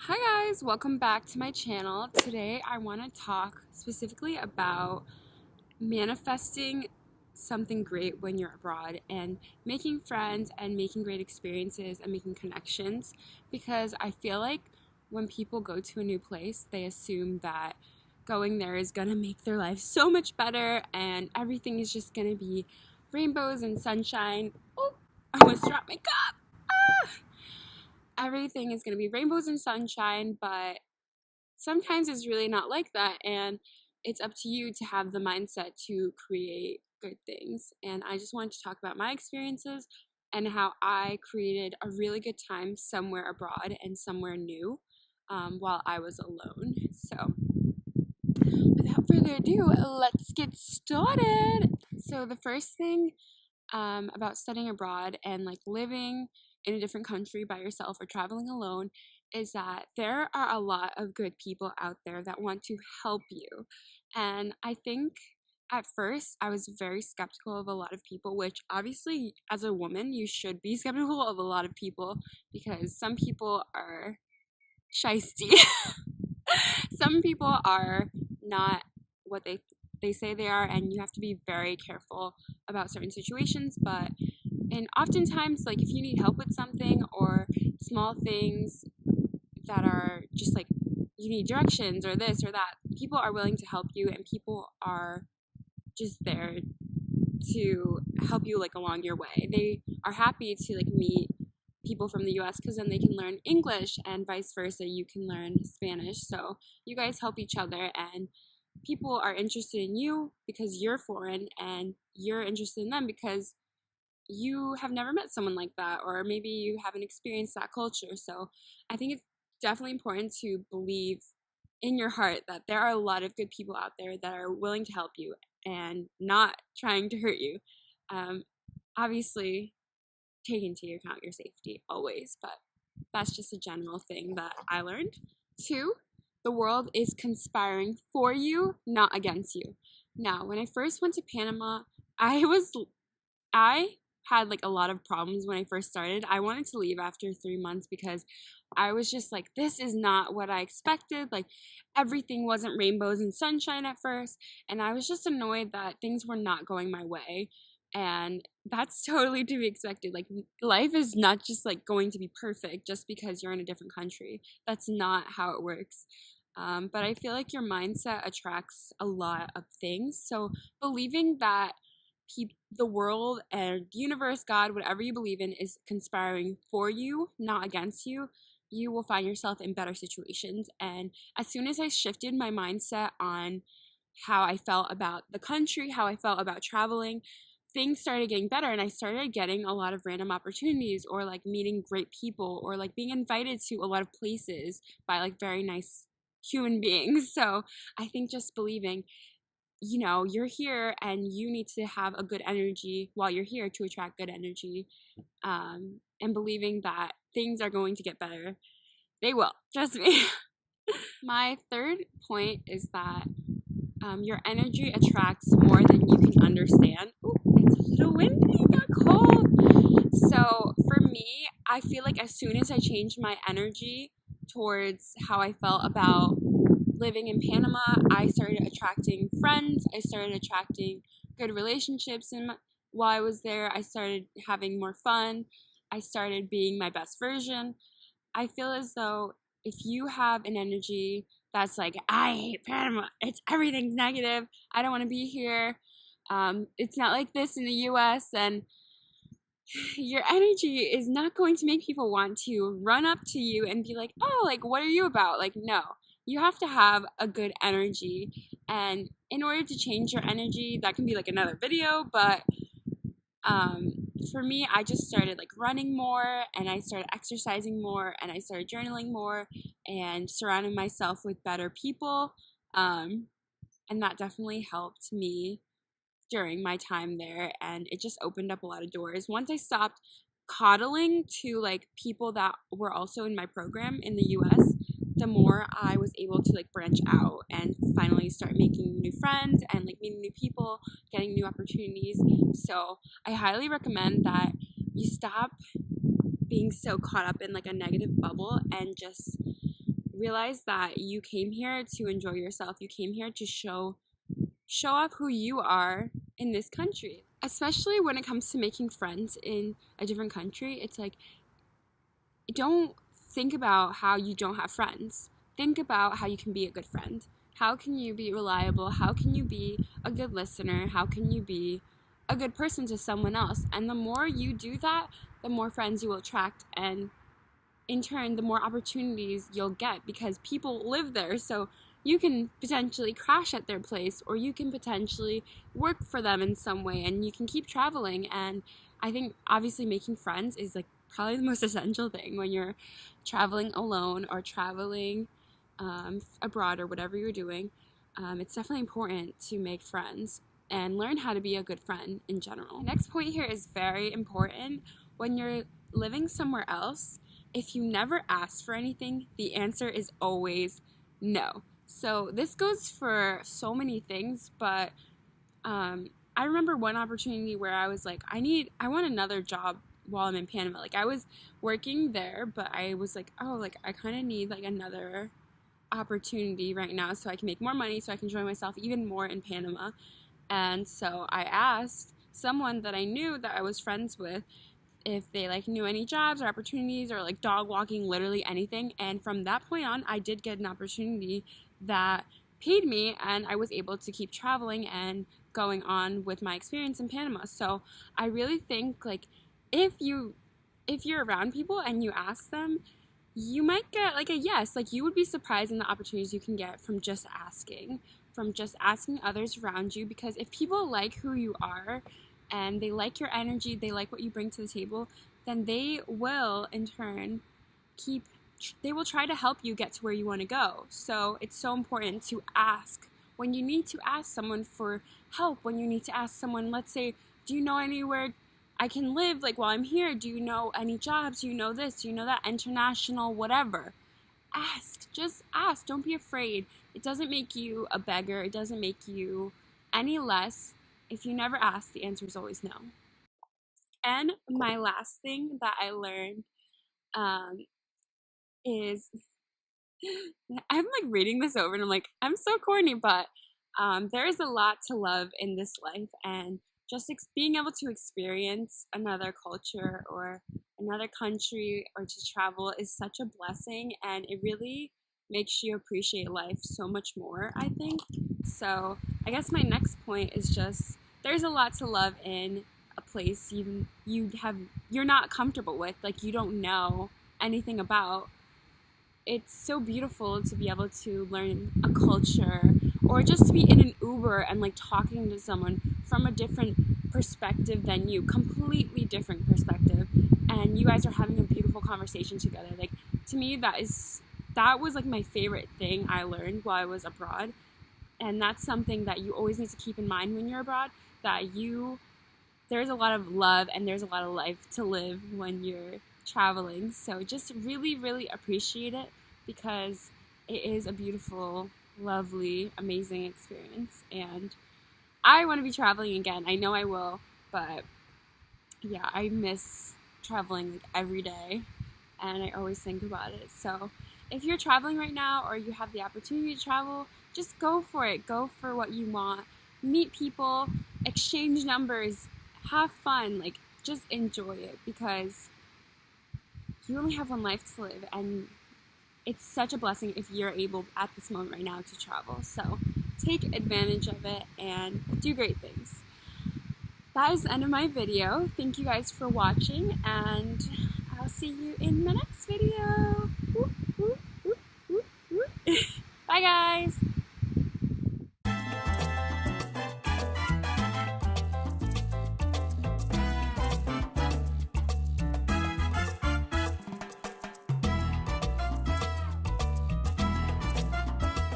Hi guys, welcome back to my channel. Today I want to talk specifically about manifesting something great when you're abroad and making friends and making great experiences and making connections, because I feel like when people go to a new place, they assume that going there is going to make their life so much better and everything is just going to be rainbows and sunshine. Oh, I almost dropped my cup. Everything is going to be rainbows and sunshine, but sometimes it's really not like that, and it's up to you to have the mindset to create good things. And I just wanted to talk about my experiences and how I created a really good time somewhere abroad and somewhere new while I was alone. So without further ado, let's get started. So the first thing about studying abroad and like living in a different country by yourself or traveling alone is that there are a lot of good people out there that want to help you. And I think at first I was very skeptical of a lot of people, which obviously as a woman you should be skeptical of a lot of people because some people are shisty. Some people are not what they say they are, and you have to be very careful about certain situations. But and oftentimes, like if you need help with something or small things that are just like you need directions or this or that, people are willing to help you, and people are just there to help you like along your way. They are happy to like meet people from the US because then they can learn English, and vice versa, you can learn Spanish. So you guys help each other, and people are interested in you because you're foreign, and you're interested in them because you have never met someone like that, or maybe you haven't experienced that culture. So I think it's definitely important to believe in your heart that there are a lot of good people out there that are willing to help you and not trying to hurt you. Obviously, take into account your safety always, but that's just a general thing that I learned. Two, the world is conspiring for you, not against you. Now, when I first went to Panama, I had like a lot of problems when I first started. I wanted to leave after 3 months because I was just like, this is not what I expected. Like, everything wasn't rainbows and sunshine at first. And I was just annoyed that things were not going my way. And that's totally to be expected. Like, life is not just like going to be perfect just because you're in a different country. That's not how it works. But I feel like your mindset attracts a lot of things. So believing that the world and universe, God, whatever you believe in, is conspiring for you, not against you, you will find yourself in better situations. And as soon as I shifted my mindset on how I felt about the country, how I felt about traveling, things started getting better, and I started getting a lot of random opportunities, or like meeting great people, or like being invited to a lot of places by like very nice human beings. So I think just believing, you're here and you need to have a good energy while you're here to attract good energy, and believing that things are going to get better. They will, trust me. My third point is that your energy attracts more than you can understand. Ooh, it's a little windy, it got cold. So for me, I feel like as soon as I changed my energy towards how I felt about living in Panama, I started attracting friends. I started attracting good relationships. And while I was there, I started having more fun. I started being my best version. I feel as though if you have an energy that's like, I hate Panama, everything's negative, I don't want to be here, it's not like this in the US, and your energy is not going to make people want to run up to you and be like, oh, like, what are you about? Like, no. You have to have a good energy. And in order to change your energy, that can be like another video, but for me, I just started like running more, and I started exercising more, and I started journaling more, and surrounding myself with better people. And that definitely helped me during my time there, and it just opened up a lot of doors. Once I stopped coddling to like people that were also in my program in the US, the more I was able to like branch out and finally start making new friends and like meeting new people, getting new opportunities. So I highly recommend that you stop being so caught up in like a negative bubble and just realize that you came here to enjoy yourself. You came here to show off who you are in this country. Especially when it comes to making friends in a different country, it's like, don't think about how you don't have friends. Think about how you can be a good friend. How can you be reliable? How can you be a good listener? How can you be a good person to someone else? And the more you do that, the more friends you will attract, and in turn, the more opportunities you'll get, because people live there. So you can potentially crash at their place, or you can potentially work for them in some way, and you can keep traveling. And I think obviously making friends is like probably the most essential thing when you're traveling alone or traveling abroad or whatever you're doing. It's definitely important to make friends and learn how to be a good friend in general. Next point here is very important. When you're living somewhere else, if you never ask for anything, the answer is always no. So this goes for so many things, but I remember one opportunity where I was like, I want another job while I'm in Panama. Like, I was working there, but I was like, oh, like I kind of need like another opportunity right now so I can make more money, so I can enjoy myself even more in Panama. And so I asked someone that I knew, that I was friends with, if they like knew any jobs or opportunities or like dog walking, literally anything. And from that point on, I did get an opportunity that paid me, and I was able to keep traveling and going on with my experience in Panama. So I really think like if you're around people and you ask them, you might get like a yes. Like, you would be surprised in the opportunities you can get from just asking others around you. Because if people like who you are and they like your energy, they like what you bring to the table, then they will in turn they will try to help you get to where you want to go. So it's so important to ask. When you need to ask someone for help, when you need to ask someone, let's say, do you know anywhere I can live like while I'm here? Do you know any jobs? Do you know this? Do you know that? International, whatever. Ask. Just ask. Don't be afraid. It doesn't make you a beggar. It doesn't make you any less. If you never ask, the answer is always no. And my last thing that I learned is I'm like reading this over and I'm like, I'm so corny, but there is a lot to love in this life, and just being able to experience another culture or another country or to travel is such a blessing, and it really makes you appreciate life so much more, I think. So I guess my next point is just there's a lot to love in a place you're not comfortable with, like you don't know anything about. It's so beautiful to be able to learn a culture, or just to be in an Uber and like talking to someone from a different perspective than you, completely different perspective, and you guys are having a beautiful conversation together. Like, to me, that was like my favorite thing I learned while I was abroad. And that's something that you always need to keep in mind when you're abroad, that there's a lot of love and there's a lot of life to live when you're traveling. So just really, really appreciate it, because it is a beautiful, lovely, amazing experience, and I want to be traveling again. I know I will, but yeah, I miss traveling like every day, and I always think about it. So if you're traveling right now, or you have the opportunity to travel, just go for it. Go for what you want. Meet people, exchange numbers, have fun, like just enjoy it, because you only have one life to live, and it's such a blessing if you're able at this moment right now to travel. So take advantage of it and do great things. That is the end of my video. Thank you guys for watching, and I'll see you in the next video. Bye guys!